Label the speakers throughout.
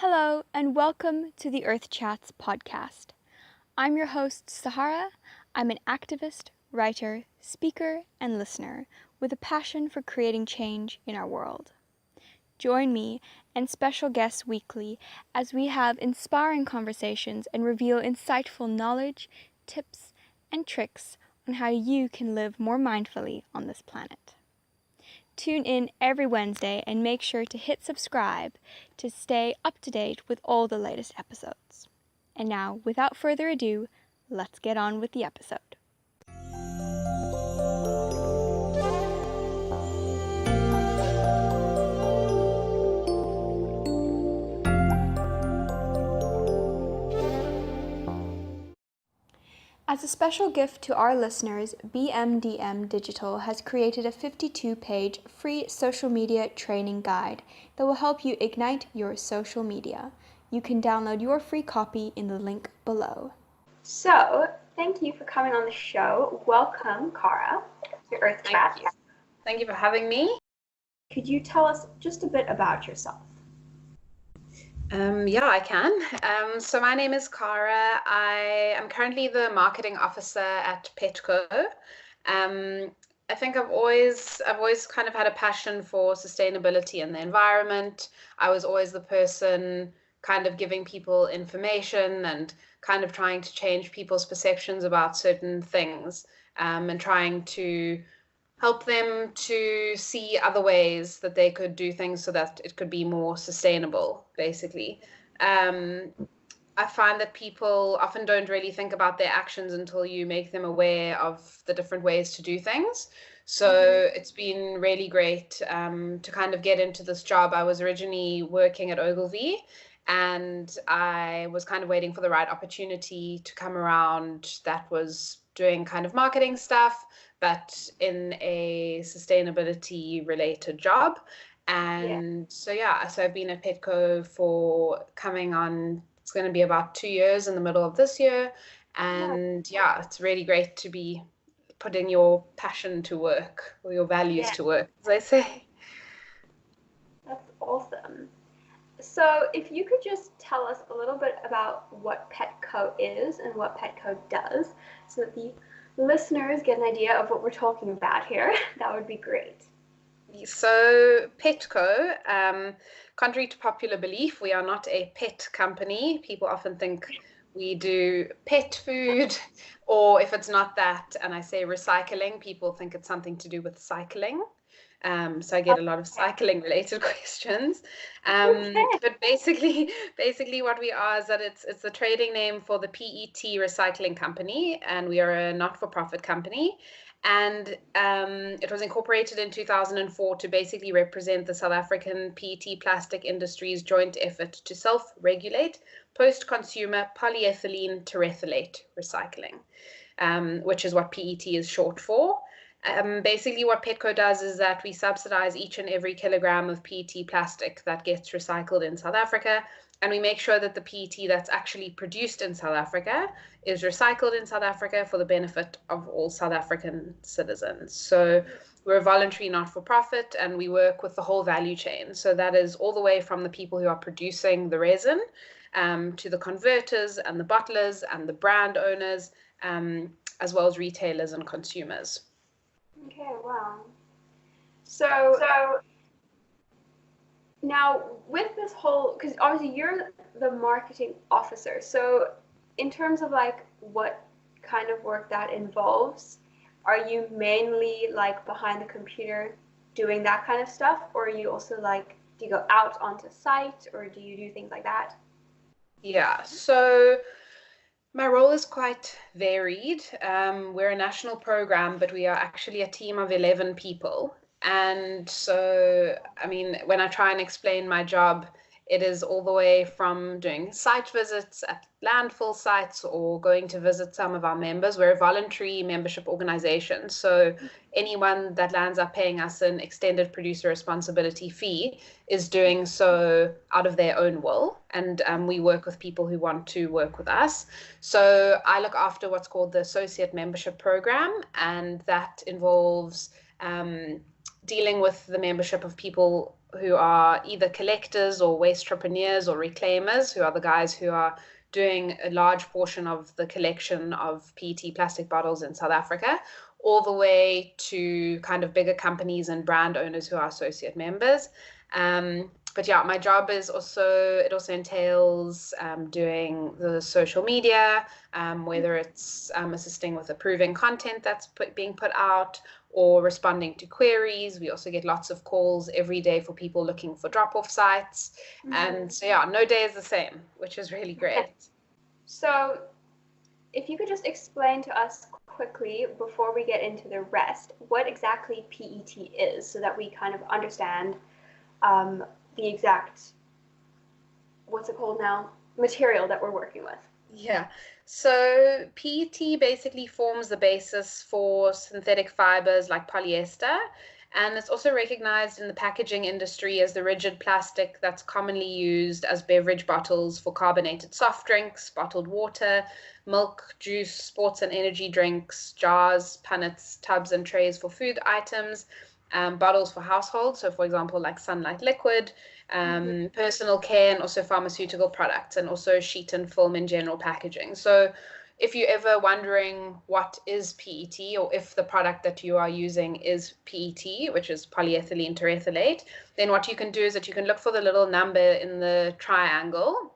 Speaker 1: Hello, and welcome to the Earth Chats podcast. I'm your host, Sahara. I'm an activist, writer, speaker, and listener with a passion for creating change in our world. Join me and special guests weekly as we have inspiring conversations and reveal insightful knowledge, tips, and tricks on how you can live more mindfully on this planet. Tune in every Wednesday and make sure to hit subscribe to stay up to date with all the latest episodes. And now, without further ado, let's get on with the episode. As a special gift to our listeners, BMDM Digital has created a 52-page free social media training guide that will help you ignite your social media. You can download your free copy in the link below. So, thank you for coming on the show. Welcome, Cara, to Earth Chats.
Speaker 2: Thank you for having me.
Speaker 1: Could you tell us just a bit about yourself?
Speaker 2: Yeah, I can. So my name is Cara. I am currently the marketing officer at Petco. I think I've always kind of had a passion for sustainability and the environment. I was always the person kind of giving people information and kind of trying to change people's perceptions about certain things, and trying to help them to see other ways that they could do things so that it could be more sustainable, basically. I find that people often don't really think about their actions until you make them aware of the different ways to do things. So it's been really great to kind of get into this job. I was originally working at Ogilvy, and I was kind of waiting for the right opportunity to come around that was doing kind of marketing stuff, but in a sustainability related job. And so I've been at Petco for coming on, it's going to be about 2 years in the middle of this year. And it's really great to be putting your passion to work, or your values to work, as I say.
Speaker 1: That's awesome. So if you could just tell us a little bit about what Petco is and what Petco does, so that the listeners get an idea of what we're talking about here, that would be great.
Speaker 2: So Petco, contrary to popular belief, we are not a pet company. People often think we do pet food, or if it's not that, and I say recycling, people think it's something to do with cycling. So I get a lot of cycling related questions. But basically what we are is that it's the trading name for the PET recycling company, and we are a not-for-profit company. And it was incorporated in 2004 to basically represent the South African PET plastic industry's joint effort to self-regulate post-consumer polyethylene terephthalate recycling, which is what PET is short for. Basically what Petco does is that we subsidize each and every kilogram of PET plastic that gets recycled in South Africa, and we make sure that the PET that's actually produced in South Africa is recycled in South Africa for the benefit of all South African citizens. So we're a voluntary not-for-profit, and we work with the whole value chain. So that is all the way from the people who are producing the resin, to the converters and the bottlers and the brand owners, as well as retailers and consumers.
Speaker 1: Okay, wow. So now with this whole, because obviously you're the marketing officer, so in terms of like what kind of work that involves, are you mainly like behind the computer doing that kind of stuff, or are you also like, do you go out onto site, or do you do things like that?
Speaker 2: Yeah, so my role is quite varied. We're a national program, but we are actually a team of 11 people. And so, I mean, when I try and explain my job, it is all the way from doing site visits at landfill sites or going to visit some of our members. We're a voluntary membership organization. So anyone that lands up paying us an extended producer responsibility fee is doing so out of their own will. And we work with people who want to work with us. So I look after what's called the associate membership program, and that involves dealing with the membership of people who are either collectors or waste entrepreneurs or reclaimers, who are the guys who are doing a large portion of the collection of PET plastic bottles in South Africa, all the way to kind of bigger companies and brand owners who are associate members. But yeah, my job is also, it also entails doing the social media, whether it's assisting with approving content that's being put out or responding to queries. We also get lots of calls every day for people looking for drop-off sites. And so yeah, no day is the same, which is really great.
Speaker 1: So if you could just explain to us quickly before we get into the rest, what exactly PET is, so that we kind of understand the exact, what's it called now, material that we're working with.
Speaker 2: Yeah. So PET basically forms the basis for synthetic fibers like polyester, and it's also recognized in the packaging industry as the rigid plastic that's commonly used as beverage bottles for carbonated soft drinks, bottled water, milk, juice, sports and energy drinks, jars, punnets, tubs and trays for food items, bottles for household. So, for example, like Sunlight Liquid, personal care, and also pharmaceutical products, and also sheet and film in general packaging. So if you're ever wondering what is PET, or if the product that you are using is PET, which is polyethylene terephthalate, then what you can do is that you can look for the little number in the triangle,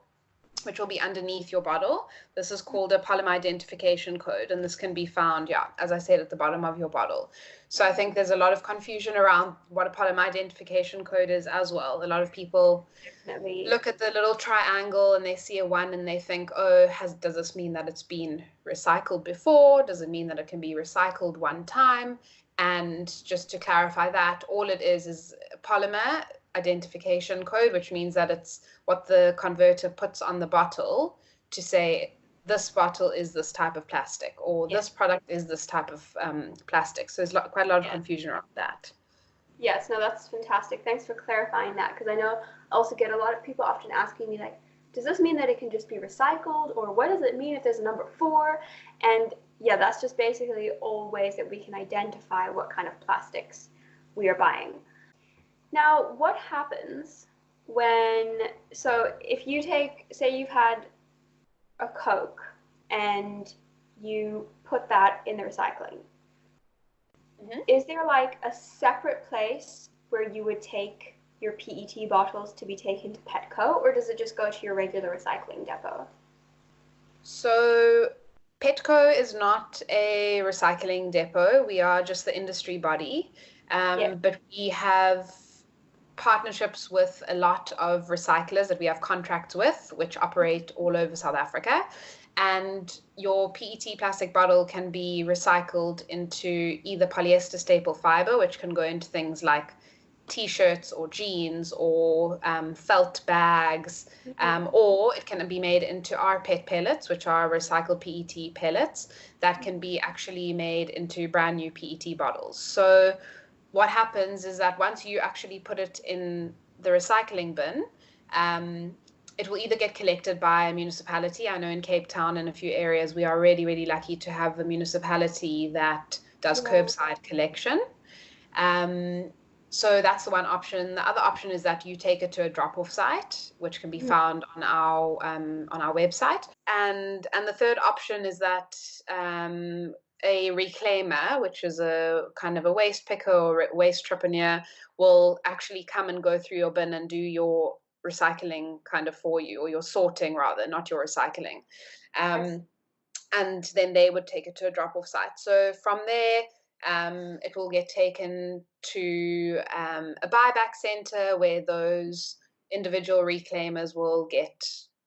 Speaker 2: which will be underneath your bottle. This is called a polymer identification code, and this can be found, yeah, as I said, at the bottom of your bottle. So I think there's a lot of confusion around what a polymer identification code is as well. A lot of people look at the little triangle and they see a 1 and they think, oh, does this mean that it's been recycled before? Does it mean that it can be recycled one time? And just to clarify that, all it is a polymer identification code, which means that it's what the converter puts on the bottle to say this bottle is this type of plastic, or this product is this type of plastic. So there's quite a lot of confusion around that.
Speaker 1: Yes, no, that's fantastic. Thanks for clarifying that, because I know I also get a lot of people often asking me, like, does this mean that it can just be recycled, or what does it mean if there's a number 4? And yeah, that's just basically all ways that we can identify what kind of plastics we are buying. Now, what happens so if you take, say you've had a Coke and you put that in the recycling, is there like a separate place where you would take your PET bottles to be taken to Petco, or does it just go to your regular recycling depot?
Speaker 2: So Petco is not a recycling depot. We are just the industry body, but we have partnerships with a lot of recyclers that we have contracts with, which operate all over South Africa. And your PET plastic bottle can be recycled into either polyester staple fiber, which can go into things like t-shirts or jeans or felt bags, or it can be made into our PET pellets, which are recycled PET pellets that can be actually made into brand new PET bottles. So what happens is that once you actually put it in the recycling bin, it will either get collected by a municipality. I know in Cape Town and a few areas, we are really, really lucky to have a municipality that does curbside collection. So that's the one option. The other option is that you take it to a drop-off site, which can be found on our website. And the third option is that a reclaimer, which is a kind of a waste picker or waste entrepreneur, will actually come and go through your bin and do your recycling kind of for you, or your sorting rather, not your recycling. And then they would take it to a drop-off site. So from there, it will get taken to a buyback center where those individual reclaimers will get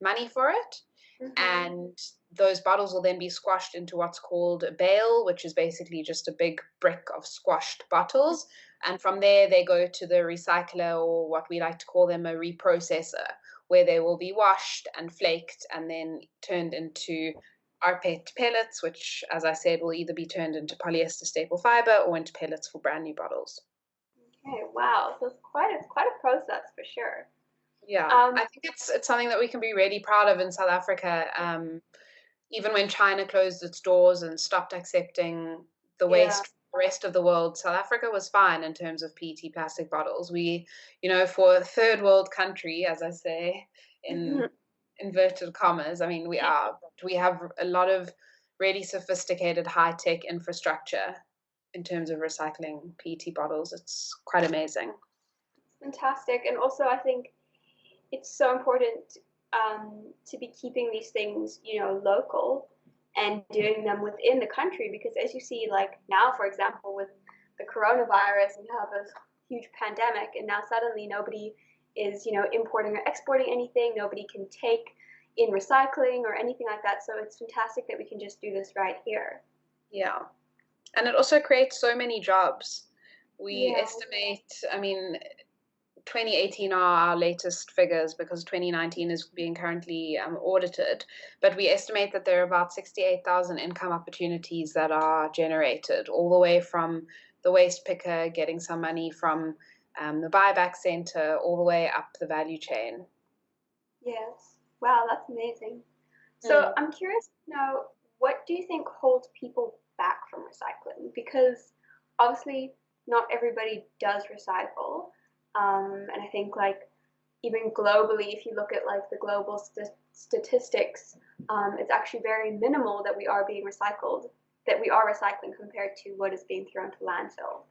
Speaker 2: money for it. And those bottles will then be squashed into what's called a bale, which is basically just a big brick of squashed bottles. And from there, they go to the recycler, or what we like to call them, a reprocessor, where they will be washed and flaked and then turned into our PET pellets, which, as I said, will either be turned into polyester staple fiber or into pellets for brand new bottles.
Speaker 1: Okay, wow. So it's quite a process for sure.
Speaker 2: Yeah, I think it's something that we can be really proud of in South Africa. Even when China closed its doors and stopped accepting the waste the rest of the world, South Africa was fine in terms of PET plastic bottles. We, for a third world country, as I say, in inverted commas, I mean, we are, but we have a lot of really sophisticated high-tech infrastructure in terms of recycling PET bottles. It's quite amazing.
Speaker 3: Fantastic. And also, I think it's so important to be keeping these things, local and doing them within the country, because as you see, like now, for example, with the coronavirus, we have a huge pandemic, and now suddenly nobody is, importing or exporting anything. Nobody can take in recycling or anything like that. So it's fantastic that we can just do this right here.
Speaker 2: Yeah. And it also creates so many jobs. We estimate, I mean, 2018 are our latest figures because 2019 is being currently audited, but we estimate that there are about 68,000 income opportunities that are generated, all the way from the waste picker getting some money from the buyback center, all the way up the value chain.
Speaker 3: Yes. Wow, that's amazing. So I'm curious to know, what do you think holds people back from recycling? Because obviously not everybody does recycle. And I think, like, even globally, if you look at like the global statistics, it's actually very minimal that we are recycling compared to what is being thrown to landfill.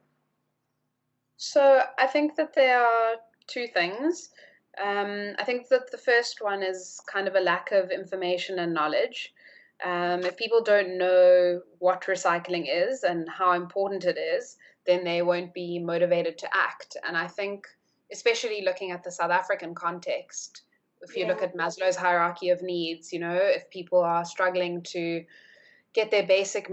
Speaker 2: So I think that there are two things. I think that the first one is kind of a lack of information and knowledge. If people don't know what recycling is and how important it is, then they won't be motivated to act. And I think, especially looking at the South African context, if you look at Maslow's hierarchy of needs, if people are struggling to get their basic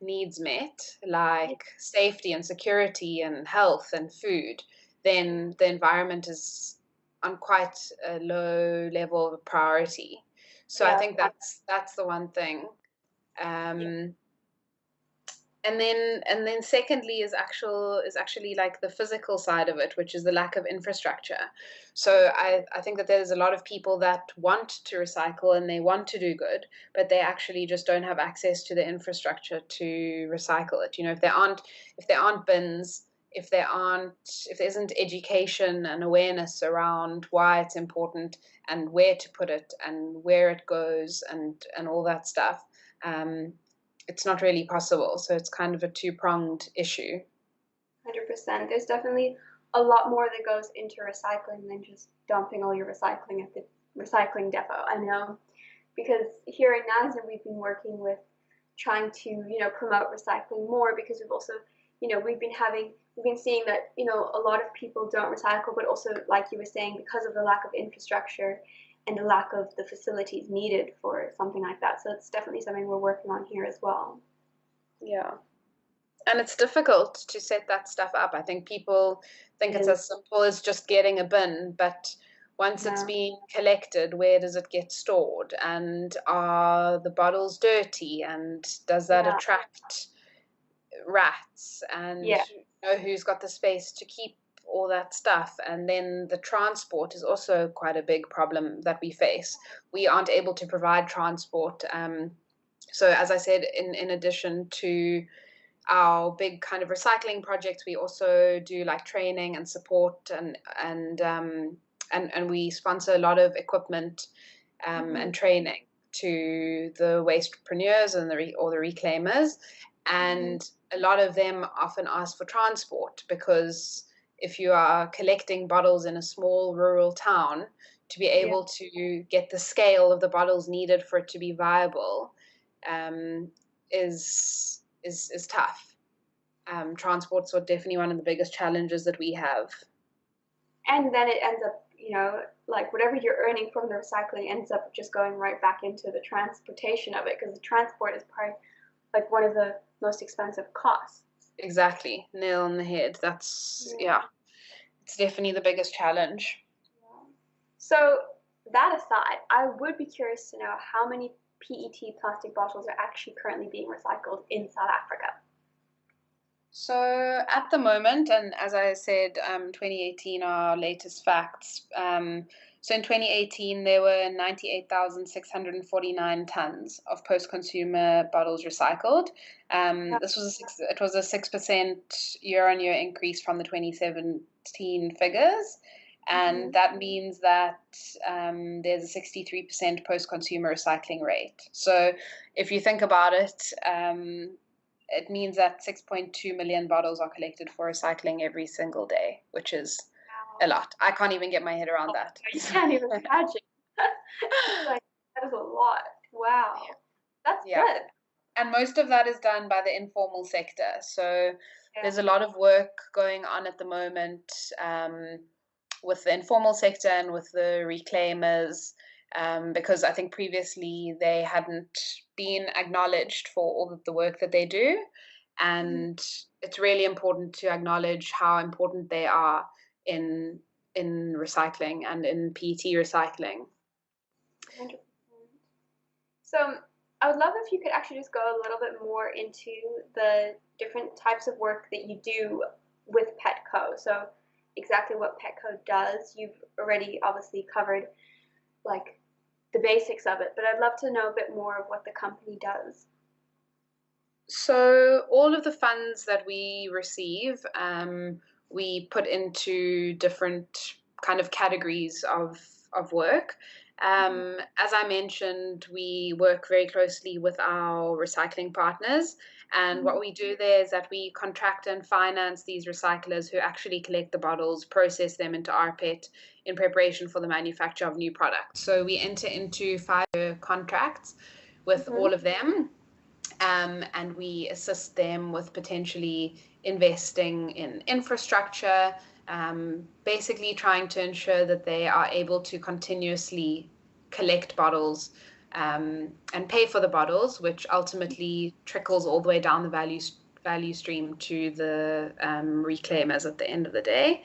Speaker 2: needs met, like safety and security and health and food, then the environment is on quite a low level of priority. So I think that's the one thing. And then secondly is actually like the physical side of it, which is the lack of infrastructure. So I think that there's a lot of people that want to recycle and they want to do good, but they actually just don't have access to the infrastructure to recycle it. If there aren't bins, if there isn't education and awareness around why it's important and where to put it and where it goes and all that stuff, it's not really possible. So it's kind of a two-pronged issue.
Speaker 3: 100%. There's definitely a lot more that goes into recycling than just dumping all your recycling at the recycling depot. I know, because here in NASA we've been working with trying to, promote recycling more, because we've also, we've been seeing that, a lot of people don't recycle, but also, like you were saying, because of the lack of infrastructure and the lack of the facilities needed for something like that. So it's definitely something we're working on here as well.
Speaker 2: Yeah. And it's difficult to set that stuff up. I think people think it's as simple as just getting a bin, but once it's being collected, where does it get stored? And are the bottles dirty? And does that attract rats? And who's got the space to keep all that stuff? And then the transport is also quite a big problem that we face. We aren't able to provide transport. So as I said, in addition to our big kind of recycling projects, we also do like training and support, and we sponsor a lot of equipment and training to the wastepreneurs and the reclaimers, and a lot of them often ask for transport, because if you are collecting bottles in a small rural town, to be able to get the scale of the bottles needed for it to be viable is tough. Transport's definitely one of the biggest challenges that we have.
Speaker 3: And then it ends up, like whatever you're earning from the recycling ends up just going right back into the transportation of it, because the transport is probably like one of the most expensive costs.
Speaker 2: Exactly. Nail on the head. That's, it's definitely the biggest challenge.
Speaker 3: Yeah. So that aside, I would be curious to know how many PET plastic bottles are actually currently being recycled in South Africa.
Speaker 2: So at the moment, and as I said, 2018 our latest facts, So in 2018, there were 98,649 tons of post-consumer bottles recycled. It was a 6% year-on-year increase from the 2017 figures. And that means that there's a 63% post-consumer recycling rate. So if you think about it, it means that 6.2 million bottles are collected for recycling every single day, which is a lot. I can't even get my head around that.
Speaker 3: I can't even imagine. Like, that is a lot. Wow.
Speaker 2: Yeah.
Speaker 3: That's
Speaker 2: Yeah.
Speaker 3: good.
Speaker 2: And most of that is done by the informal sector. So there's a lot of work going on at the moment with the informal sector and with the reclaimers, because I think previously they hadn't been acknowledged for all of the work that they do. And it's really important to acknowledge how important they are in recycling and in PET recycling.
Speaker 3: 100%. So I would love if you could actually just go a little bit more into the different types of work that you do with Petco. So exactly what Petco does. You've already obviously covered like the basics of it, but I'd love to know a bit more of what the company does.
Speaker 2: So all of the funds that we receive, we put into different kind of categories of work. As I mentioned, we work very closely with our recycling partners. And what we do there is that we contract and finance these recyclers who actually collect the bottles, process them into rPET in preparation for the manufacture of new products. So we enter into 5-year contracts with all of them. And we assist them with potentially investing in infrastructure, basically trying to ensure that they are able to continuously collect bottles and pay for the bottles, which ultimately trickles all the way down the value stream to the reclaimers at the end of the day.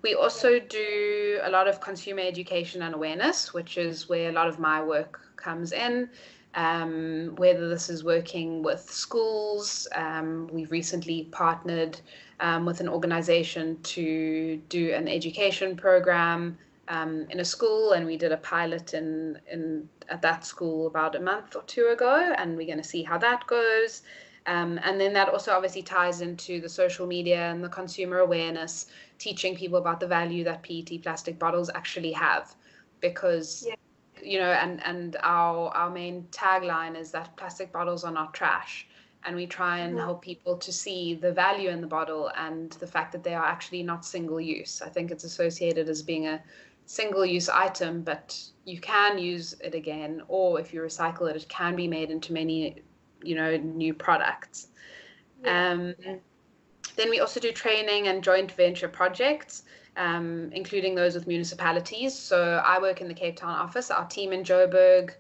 Speaker 2: We also do a lot of consumer education and awareness, which is where a lot of my work comes in. Whether this is working with schools, we've recently partnered with an organization to do an education program in a school, and we did a pilot at that school about a month or two ago, and we're going to see how that goes. And then that also obviously ties into the social media and the consumer awareness, teaching people about the value that PET plastic bottles actually have, because and our main tagline is that plastic bottles are not trash, and we try and help people to see the value in the bottle and the fact that they are actually not single use. I think it's associated as being a single use item, but you can use it again, or if you recycle it, it can be made into many new products. Then we also do training and joint venture projects, including those with municipalities. So I work in the Cape Town office. Our team in Joburg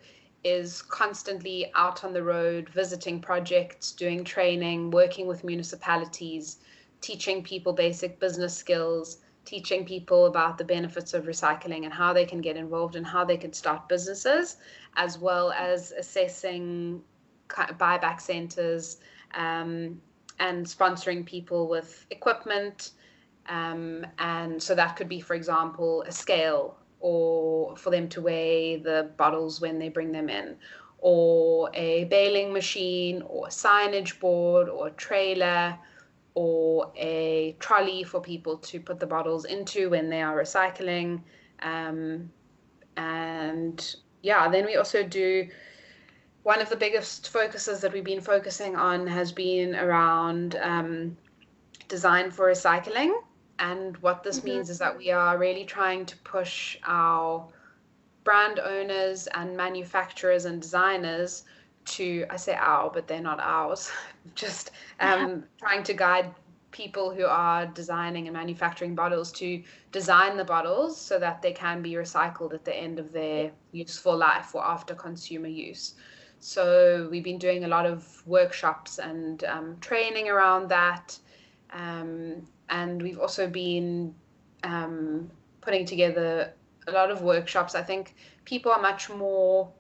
Speaker 2: is constantly out on the road, visiting projects, doing training, working with municipalities, teaching people basic business skills, teaching people about the benefits of recycling and how they can get involved and how they can start businesses, as well as assessing buyback centers, and sponsoring people with equipment. And so that could be, for example, a scale, or for them to weigh the bottles when they bring them in, or a baling machine, or a signage board, or a trailer, or a trolley for people to put the bottles into when they are recycling. And then we also do, one of the biggest focuses that we've been focusing on has been around design for recycling. And what this means is that we are really trying to push our brand owners and manufacturers and designers to, I say our, but they're not ours, just trying to guide people who are designing and manufacturing bottles to design the bottles so that they can be recycled at the end of their useful life or after consumer use. So we've been doing a lot of workshops and training around that. And we've also been putting together a lot of workshops. I think people are much more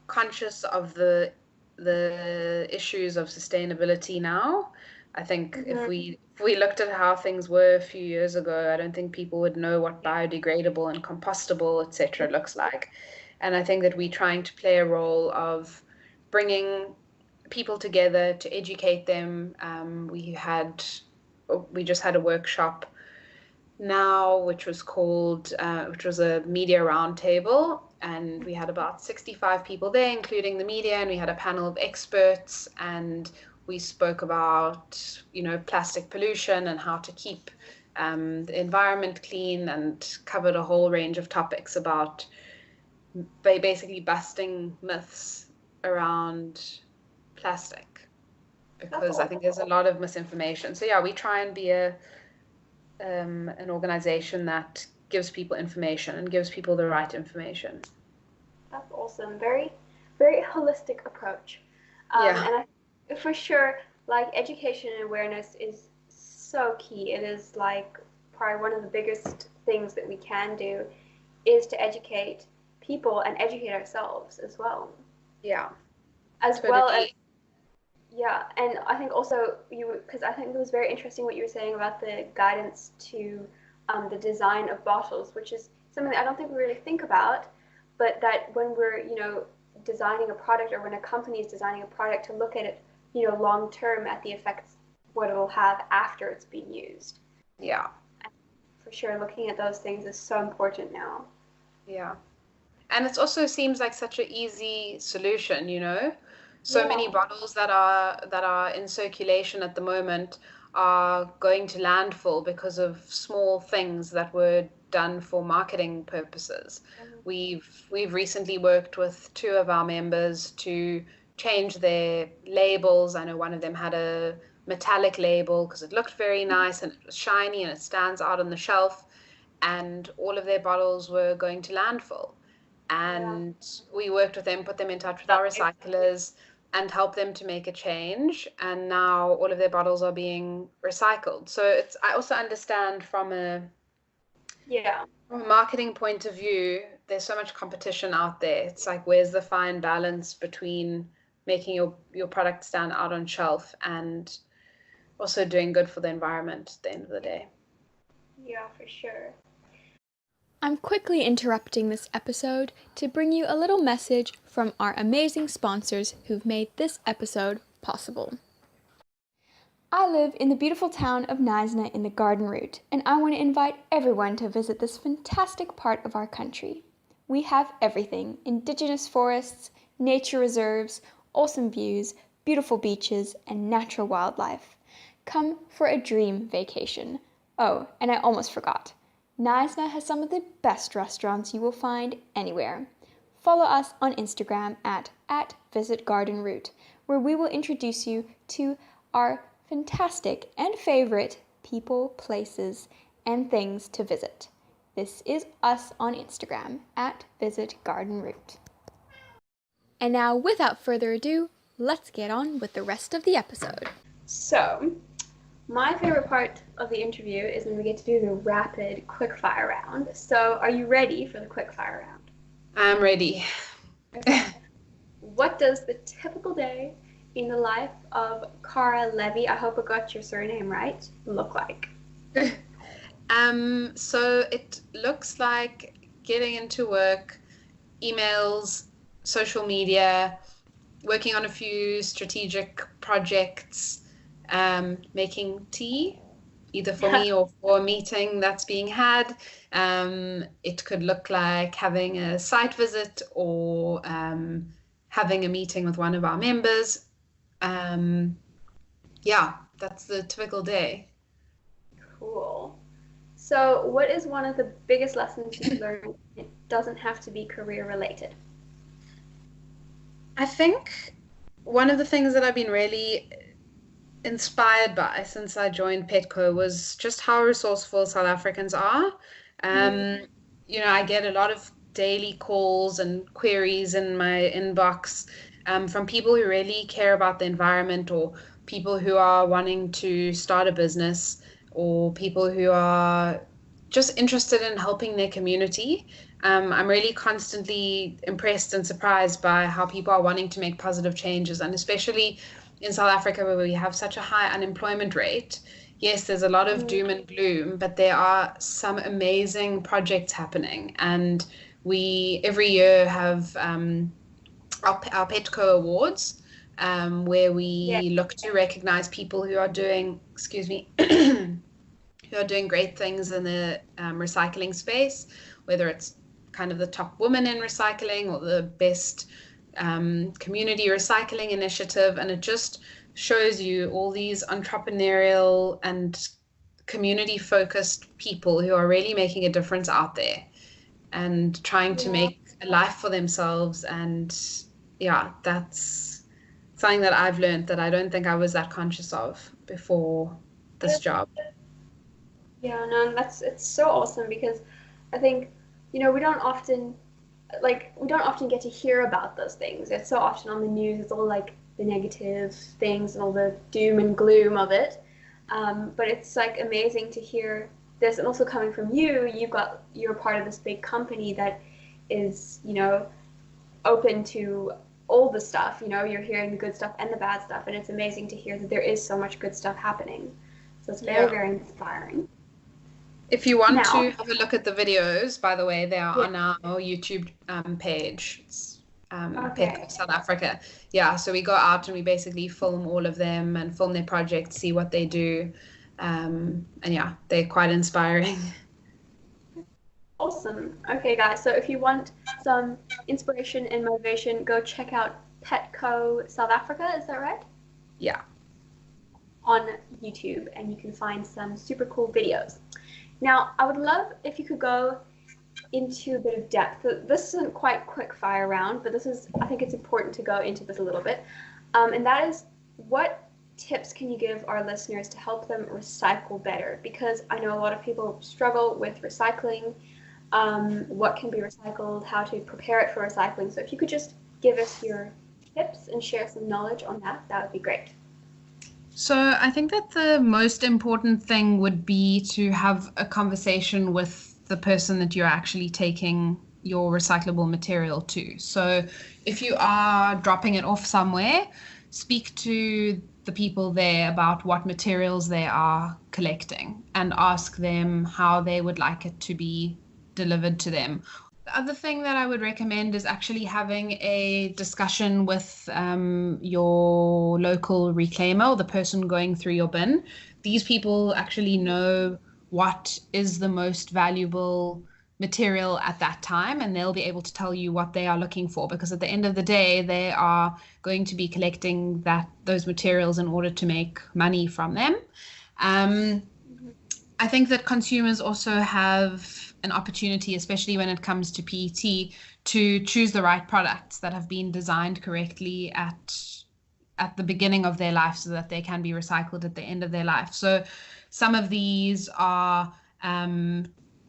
Speaker 2: conscious of the issues of sustainability now. I think if
Speaker 3: Mhm.
Speaker 2: we looked at how things were a few years ago, I don't think people would know what biodegradable and compostable, etc., looks like. And I think that we're trying to play a role of bringing people together to educate them. We just had a workshop now, which was a media roundtable, and we had about 65 people there, including the media, and we had a panel of experts, and we spoke about, plastic pollution and how to keep the environment clean, and covered a whole range of topics about basically busting myths around plastic,
Speaker 3: That's
Speaker 2: because I think
Speaker 3: awesome.
Speaker 2: there's a lot of misinformation. So yeah, we try and be an organization that gives people information and gives people the right information.
Speaker 3: That's awesome. Very, very holistic approach.
Speaker 2: Yeah,
Speaker 3: And for sure, like education and awareness is so key. It is like probably one of the biggest things that we can do is to educate people and educate ourselves
Speaker 2: yeah,
Speaker 3: as well as
Speaker 2: totally.
Speaker 3: yeah. And I think also because I think it was very interesting what you were saying about the guidance to the design of bottles, which is something that I don't think we really think about, but that when we're designing a product or when a company is designing a product to look at it long term at the effects what it'll have after it's been used.
Speaker 2: Yeah,
Speaker 3: For sure, looking at those things is so important now.
Speaker 2: yeah. And it also seems like such an easy solution. So many
Speaker 3: Yeah.
Speaker 2: bottles that are in circulation at the moment are going to landfill because of small things that were done for marketing purposes. We've recently worked with two of our members to change their labels. I know one of them had a metallic label because it looked very nice and it was shiny and it stands out on the shelf, and all of their bottles were going to landfill.
Speaker 3: Yeah.
Speaker 2: And we worked with them, put them in touch with our recyclers, and helped them to make a change. And now all of their bottles are being recycled. So I also understand
Speaker 3: Yeah.
Speaker 2: from a marketing point of view, there's so much competition out there. It's like, where's the fine balance between making your product stand out on shelf and also doing good for the environment at the end of the day?
Speaker 3: Yeah, for sure.
Speaker 1: I'm quickly interrupting this episode to bring you a little message from our amazing sponsors who've made this episode possible. I live in the beautiful town of Naisna in the Garden Route, and I want to invite everyone to visit this fantastic part of our country. We have everything: indigenous forests, nature reserves, awesome views, beautiful beaches, and natural wildlife. Come for a dream vacation. Oh, and I almost forgot. Naisna has some of the best restaurants you will find anywhere. Follow us on Instagram at @visitgardenroute, where we will introduce you to our fantastic and favorite people, places, and things to visit. This is us on Instagram at @visitgardenroute. And now, without further ado, let's get on with the rest of the episode.
Speaker 3: So, my favorite part of the interview is when we get to do the rapid quickfire round. So, are you ready for the quickfire round?
Speaker 2: I'm ready.
Speaker 3: Okay. What does the typical day in the life of Kara Levy, I hope I got your surname right, look like?
Speaker 2: So it looks like getting into work, emails, social media, working on a few strategic projects, making tea, either for me or for a meeting that's being had. It could look like having a site visit or having a meeting with one of our members. Yeah, that's the typical day.
Speaker 3: Cool. So, what is one of the biggest lessons you've learned? It doesn't have to be career related.
Speaker 2: I think one of the things that I've been really inspired by since I joined Petco was just how resourceful South Africans are.
Speaker 3: Mm.
Speaker 2: Um, I get a lot of daily calls and queries in my inbox from people who really care about the environment, or people who are wanting to start a business, or people who are just interested in helping their community. I'm really constantly impressed and surprised by how people are wanting to make positive changes, and especially in South Africa, where we have such a high unemployment rate, yes, there's a lot of doom and gloom, but there are some amazing projects happening. And we every year have our PETCO Awards, where
Speaker 3: Yeah.
Speaker 2: we look to recognize people who are doing, excuse me, who are doing great things in the recycling space, whether it's kind of the top woman in recycling or the best community recycling initiative. And it just shows you all these entrepreneurial and community focused people who are really making a difference out there and trying to
Speaker 3: Yeah.
Speaker 2: make a life for themselves. And yeah, that's something that I've learned that I don't think I was that conscious of before this job.
Speaker 3: Yeah, no, it's so awesome because I think, we don't often get to hear about those things. It's so often on the news, it's all like the negative things and all the doom and gloom of it. But it's like amazing to hear this, and also coming from you, you're part of this big company that is, open to all the stuff. You're hearing the good stuff and the bad stuff, and it's amazing to hear that there is so much good stuff happening. So it's very,
Speaker 2: Yeah.
Speaker 3: very inspiring.
Speaker 2: If you want
Speaker 3: Now,
Speaker 2: to have a look at the videos, by the way, they are
Speaker 3: yeah,
Speaker 2: on our YouTube page. It's
Speaker 3: okay.
Speaker 2: PETCO South Africa. Yeah, so we go out and we basically film all of them and film their projects, see what they do. And yeah, they're quite inspiring.
Speaker 3: Awesome. Okay, guys, so if you want some inspiration and motivation, go check out Petco South Africa, is that right?
Speaker 2: Yeah.
Speaker 3: On YouTube, and you can find some super cool videos. Now, I would love if you could go into a bit of depth. This isn't quite quick fire round, but I think it's important to go into this a little bit. And that is, what tips can you give our listeners to help them recycle better? Because I know a lot of people struggle with recycling, what can be recycled, how to prepare it for recycling. So if you could just give us your tips and share some knowledge on that, that would be great.
Speaker 2: So I think that the most important thing would be to have a conversation with the person that you're actually taking your recyclable material to. So if you are dropping it off somewhere, speak to the people there about what materials they are collecting and ask them how they would like it to be delivered to them. The other thing that I would recommend is actually having a discussion with your local reclaimer or the person going through your bin. These people actually know what is the most valuable material at that time, and they'll be able to tell you what they are looking for, because at the end of the day, they are going to be collecting those materials in order to make money from them. I think that consumers also have an opportunity, especially when it comes to PET, to choose the right products that have been designed correctly at the beginning of their life so that they can be recycled at the end of their life. So some of these are,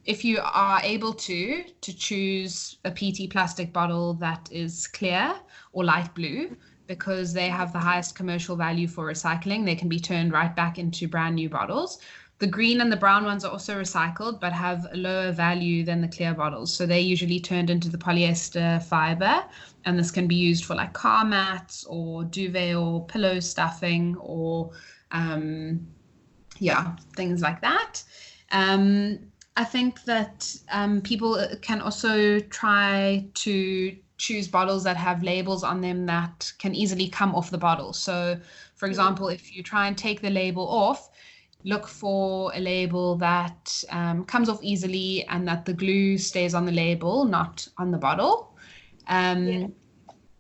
Speaker 2: if you are able to choose a PET plastic bottle that is clear or light blue, because they have the highest commercial value for recycling. They can be turned right back into brand new bottles. The green and the brown ones are also recycled, but have a lower value than the clear bottles. So they're usually turned into the polyester fiber, and this can be used for like car mats or duvet or pillow stuffing or things like that. I think that people can also try to choose bottles that have labels on them that can easily come off the bottle. So, for example, if you try and take the label off, look for a label that comes off easily and that the glue stays on the label, not on the bottle.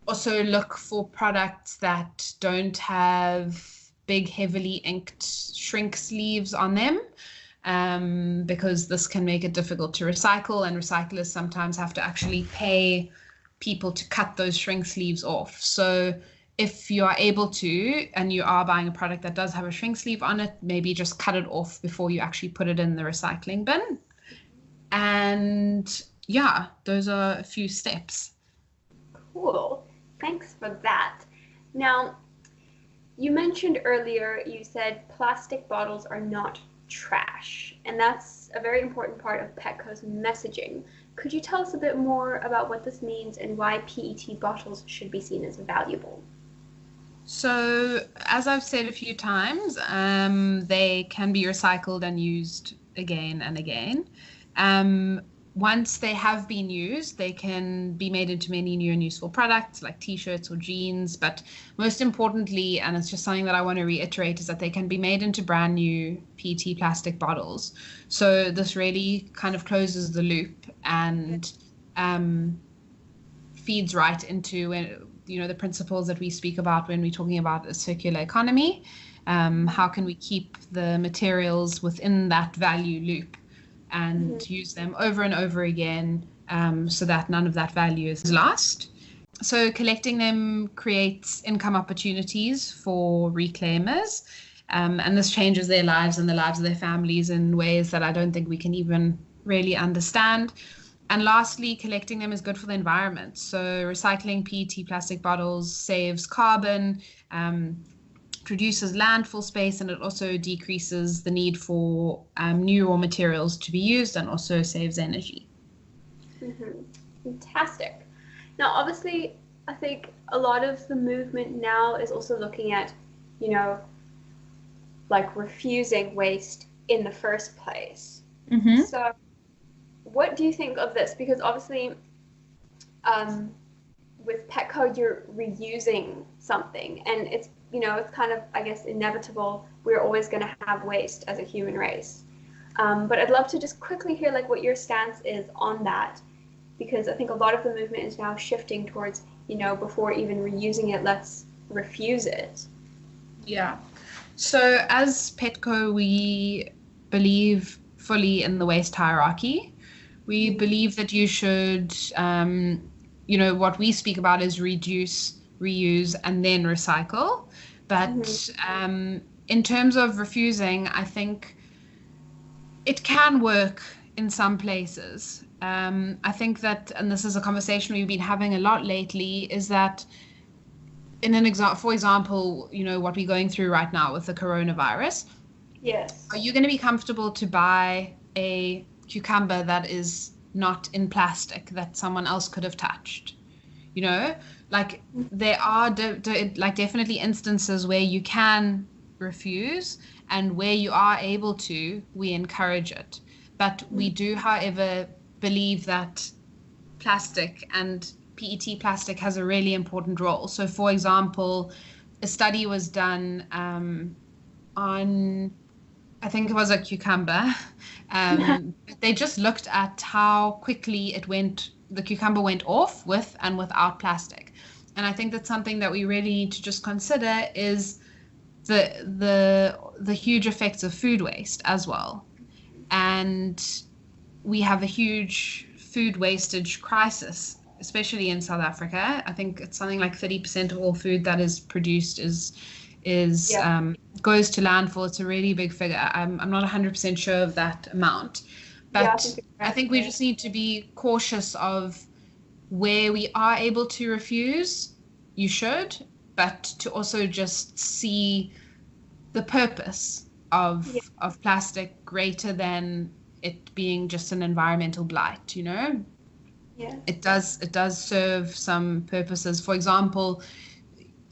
Speaker 2: Also look for products that don't have big, heavily inked shrink sleeves on them, because this can make it difficult to recycle, and recyclers sometimes have to actually pay people to cut those shrink sleeves off. So if you are able to, and you are buying a product that does have a shrink sleeve on it, maybe just cut it off before you actually put it in the recycling bin. And yeah, those are a few steps.
Speaker 3: Cool. Thanks for that. Now, you mentioned earlier, you said plastic bottles are not trash, and that's a very important part of Petco's messaging. Could you tell us a bit more about what this means and why PET bottles should be seen as valuable?
Speaker 2: So, as I've said a few times, they can be recycled and used again and again. Once they have been used, they can be made into many new and useful products like t-shirts or jeans. But most importantly, and it's just something that I want to reiterate, is that they can be made into brand new PET plastic bottles. So this really kind of closes the loop and feeds right into the principles that we speak about when we're talking about a circular economy. How can we keep the materials within that value loop and use them over and over again, so that none of that value is lost? So collecting them creates income opportunities for reclaimers, and this changes their lives and the lives of their families in ways that I don't think we can even really understand. And lastly, collecting them is good for the environment. So recycling PET plastic bottles saves carbon, reduces landfill space, and it also decreases the need for new raw materials to be used, and also saves energy.
Speaker 3: Fantastic. Now, obviously, I think a lot of the movement now is also looking at, like refusing waste in the first place. So what do you think of this? Because obviously, with Petco, you're reusing something, and it's kind of, I guess, inevitable. We're always going to have waste as a human race. But I'd love to just quickly hear like what your stance is on that, because I think a lot of the movement is now shifting towards, before even reusing it, let's refuse it.
Speaker 2: Yeah. So as Petco, we believe fully in the waste hierarchy. We believe that you should, what we speak about is reduce, reuse, and then recycle. But in terms of refusing, I think it can work in some places. I think that, and this is a conversation we've been having a lot lately, is that for example, what we're going through right now with the coronavirus.
Speaker 3: Yes.
Speaker 2: Are you going to be comfortable to buy a cucumber that is not in plastic that someone else could have touched? Like there are definitely instances where you can refuse, and where you are able to, we encourage it. But we do, however, believe that plastic and PET plastic has a really important role. So, for example, a study was done on, I think it was a cucumber. They just looked at how quickly the cucumber went off with and without plastic. And I think that's something that we really need to just consider, is the huge effects of food waste as well. And we have a huge food wastage crisis, especially in South Africa. I think it's something like 30% of all food that is produced goes to landfill. It's a really big figure. I'm not 100% sure of that amount, but I think we just need to be cautious of where we are able to refuse. You should, but to also just see the purpose of plastic greater than it being just an environmental blight. It does serve some purposes. For example,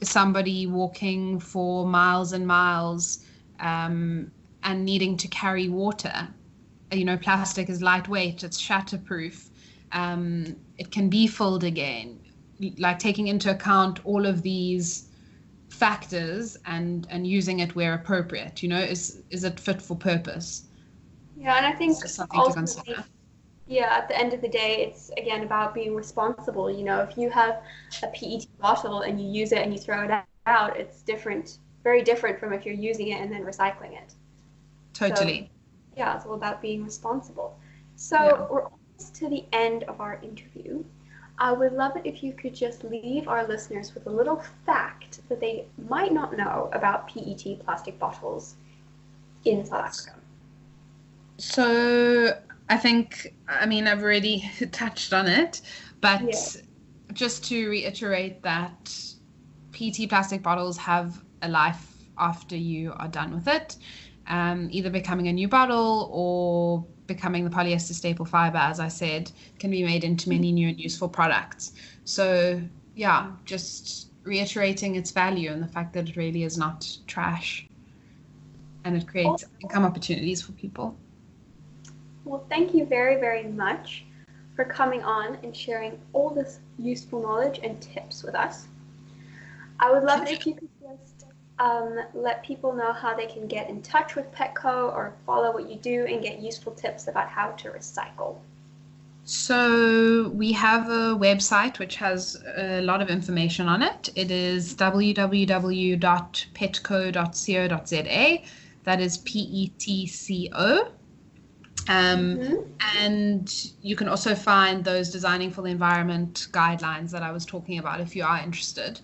Speaker 2: somebody walking for miles and miles and needing to carry water. Plastic is lightweight, it's shatterproof, it can be filled again. Like taking into account all of these factors and using it where appropriate, is it fit for purpose?
Speaker 3: Yeah, and I think
Speaker 2: something to consider.
Speaker 3: Yeah, at the end of the day, it's again about being responsible. If you have a PET bottle and you use it and you throw it out, it's different, very different from if you're using it and then recycling it.
Speaker 2: Totally.
Speaker 3: So, yeah, it's all about being responsible. So we're almost to the end of our interview. I would love it if you could just leave our listeners with a little fact that they might not know about PET plastic bottles in South Africa.
Speaker 2: So I've already touched on it, but just to reiterate that PET plastic bottles have a life after you are done with it, either becoming a new bottle or becoming the polyester staple fiber, as I said, can be made into many new and useful products. So just reiterating its value and the fact that it really is not trash, and it creates income opportunities for people.
Speaker 3: Well, thank you very, very much for coming on and sharing all this useful knowledge and tips with us. I would love it if you could just let people know how they can get in touch with Petco or follow what you do and get useful tips about how to recycle.
Speaker 2: So we have a website which has a lot of information on it. It is www.petco.co.za. That is PETCO. And you can also find those Designing for the Environment guidelines that I was talking about if you are interested.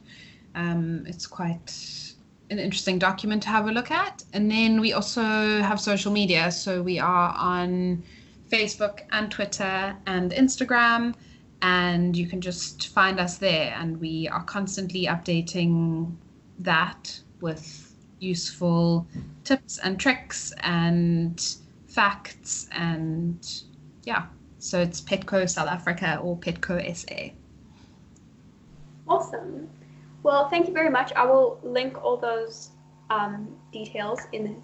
Speaker 2: It's quite an interesting document to have a look at. And then we also have social media. So we are on Facebook and Twitter and Instagram, and you can just find us there. And we are constantly updating that with useful tips and tricks and facts, and yeah, so it's Petco South Africa or Petco SA.
Speaker 3: Awesome. Well, thank you very much. I will link all those details in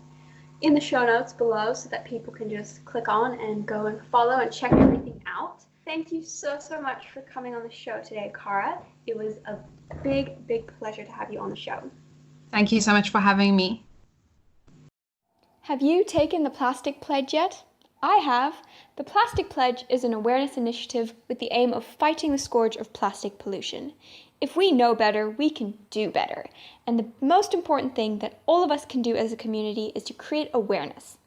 Speaker 3: the show notes below so that people can just click on and go and follow and check everything out. Thank you so much for coming on the show today, Cara. It was a big pleasure to have you on the show.
Speaker 2: Thank you so much for having me.
Speaker 1: Have you taken the Plastic Pledge yet? I have. The Plastic Pledge is an awareness initiative with the aim of fighting the scourge of plastic pollution. If we know better, we can do better. And the most important thing that all of us can do as a community is to create awareness.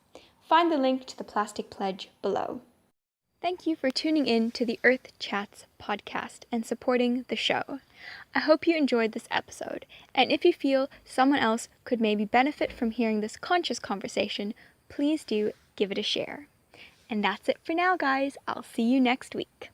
Speaker 1: Find the link to the Plastic Pledge below. Thank you for tuning in to the Earth Chats podcast and supporting the show. I hope you enjoyed this episode, and if you feel someone else could maybe benefit from hearing this conscious conversation, please do give it a share. And that's it for now, guys. I'll see you next week.